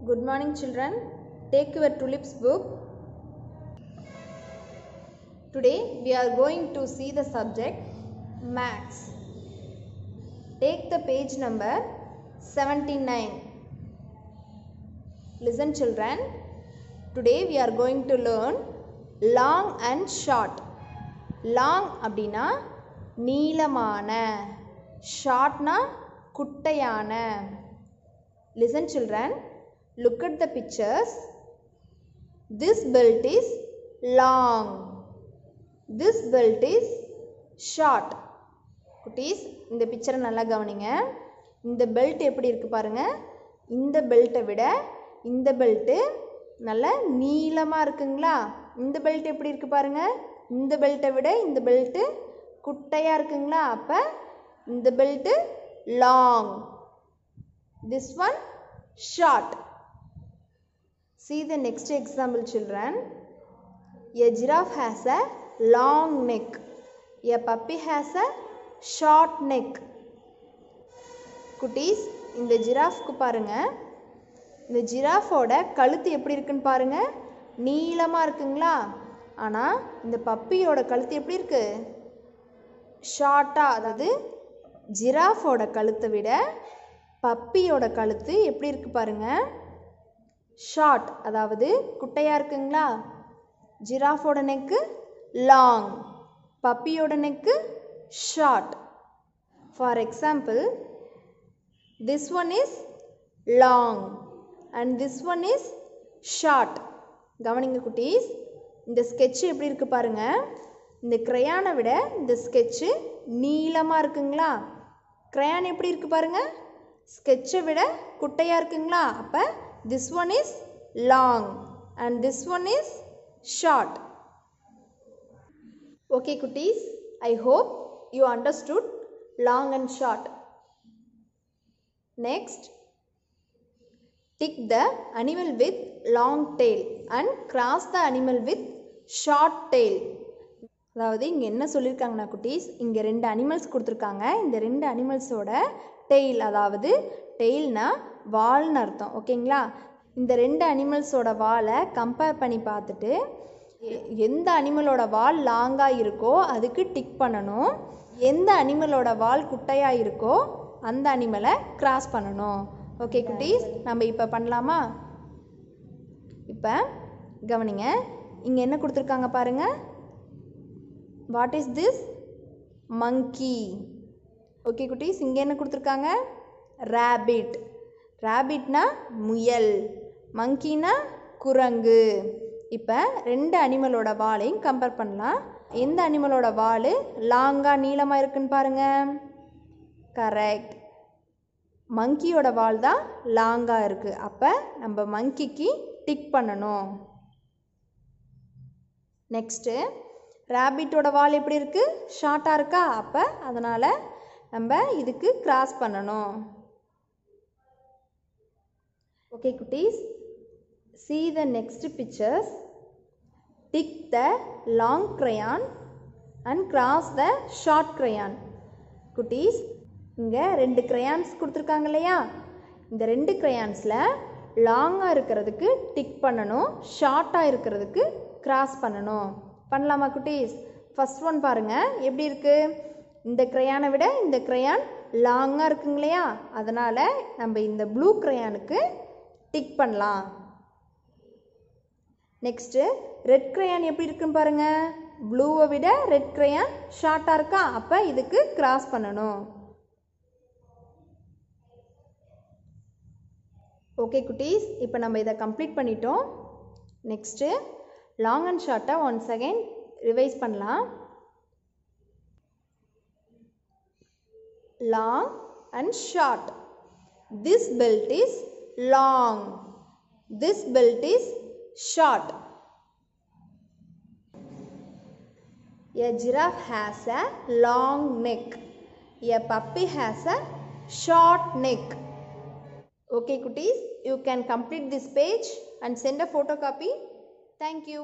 Good morning children. Take your tulips book. Today we are going to see the subject Maths. Take the page number 79. Listen children. Today we are going to learn long and short. Long அப்படினா நீளமான, shortனா குட்டையான. Listen children. Look at the pictures. This belt is long. This belt is short. குட்டீஸ் இந்த பிக்சரை நல்லா கவனிங்க. இந்த belt எப்படி இருக்கு பாருங்க. இந்த பெல்ட்டை விட இந்த பெல்ட் நல்ல நீளமா இருக்குங்களா? இந்த பெல்ட் எப்படி இருக்கு பாருங்க. இந்த பெல்ட்டை விட இந்த பெல்ட் குட்டையா இருக்குங்களா? அப்ப இந்த belt long. This one short. See the next example children. A giraffe has a long neck. A puppy has a short neck. குட்டீஸ் இந்த ஜிராஃப்க்கு பாருங்க. இந்த ஜிராஃபோட கழுத்து எப்படி இருக்குன்னு பாருங்க. நீளமா இருக்குங்களா? ஆனா இந்த பப்பியோட கழுத்து எப்படி இருக்கு? ஷார்ட்டா. அதாவது ஜிராஃபோட கழுத்தை விட பப்பியோட கழுத்து எப்படி இருக்கு பாருங்க. ஷார்ட், அதாவது குட்டையா இருக்குங்களா? ஜிராஃபோட நெக்கு லாங், பப்பியோட neck short. For example, this one is long and this one is short. கவனிங்க குட்டீஸ், இந்த ஸ்கெட்ச் எப்படி இருக்கு பாருங்க. இந்த கிரையானை விட இந்த ஸ்கெட்ச் நீளமா இருக்குங்களா? கிரையான் எப்படி இருக்கு பாருங்க. ஸ்கெட்சை விட குட்டையா இருக்குங்களா? அப்ப this one is long and this one is short. Okay குட்டீஸ், I hope you understood long and short. Next, tick the animal with long tail and cross the animal with short tail. அதாவது இங்கே என்ன சொல்லியிருக்காங்கன்னா குட்டீஸ், இங்கே ரெண்டு animals கொடுத்துருக்காங்க. இந்த ரெண்டு அனிமல்ஸோட டெய்ல், அதாவது டெய்ல்னா வால்னு அர்த்தம். ஓகேங்களா? இந்த ரெண்டு அனிமல்ஸோட வாலை கம்பேர் பண்ணி பார்த்துட்டு எந்த அனிமலோட வால் லாங்காக இருக்கோ அதுக்கு டிக் பண்ணணும். எந்த அனிமலோட வால் குட்டையாக இருக்கோ அந்த அனிமலை கிராஸ் பண்ணணும். ஓகே குட்டீஸ், நம்ம இப்போ பண்ணலாமா? இப்போ கவனிங்க, இங்கே என்ன கொடுத்துருக்காங்க பாருங்க. What is this? Monkey. Okay குட்டீஸ், இங்கே என்ன கொடுத்துருக்காங்க? ரேபிட். ரேபிட்னா முயல், மங்கினா குரங்கு. இப்போ ரெண்டு அனிமலோட வாலையும் கம்பேர் பண்ணலாம். எந்த அனிமலோட வால் லாங்காக நீளமாக இருக்குன்னு பாருங்க. கரெக்ட், மங்கியோட வால் தான் லாங்காக இருக்குது. அப்போ நம்ம மங்கிக்கு டிக் பண்ணணும். நெக்ஸ்ட்டு, ரேபிட்டோட வால் எப்படி இருக்குது? ஷார்ட்டாக இருக்கா? அப்போ அதனால் நம்ம இதுக்கு கிராஸ் பண்ணணும். ஓகே குட்டீஸ், see the next pictures. Tick the long crayon and cross the short crayon. குட்டீஸ், இங்கே ரெண்டு crayons கொடுத்துருக்காங்க இல்லையா? இந்த ரெண்டு crayonsல லாங்காக இருக்கிறதுக்கு டிக் பண்ணணும், ஷார்ட்டாக இருக்கிறதுக்கு கிராஸ் பண்ணணும். பண்ணலாமா குட்டீஸ்? ஃபர்ஸ்ட் ஒன் பாருங்க எப்படி இருக்கு. இந்த கிரையானை விட இந்த கிரையான் லாங்காக இருக்குங்க இல்லையா? அதனால் நம்ம இந்த ப்ளூ கிரையானுக்கு டிக் பண்ணலாம். நெக்ஸ்ட்டு, ரெட் கிரையான் எப்படி இருக்குன்னு பாருங்க. ப்ளூவை விட ரெட் கிரையான் ஷார்ட்டாக இருக்கா? அப்போ இதுக்கு கிராஸ் பண்ணணும். ஓகே குட்டீஸ், இப்போ நம்ம இதை கம்ப்ளீட் பண்ணிட்டோம். நெக்ஸ்ட்டு, லாங் அண்ட் ஷார்ட்டை ஒன்ஸ் அகைன் ரிவைஸ் பண்ணலாம். Long and short. This belt is long. This belt is short. A giraffe has a long neck. A puppy has a short neck. Okay, cuties, you can complete this page and send a photocopy. Thank you.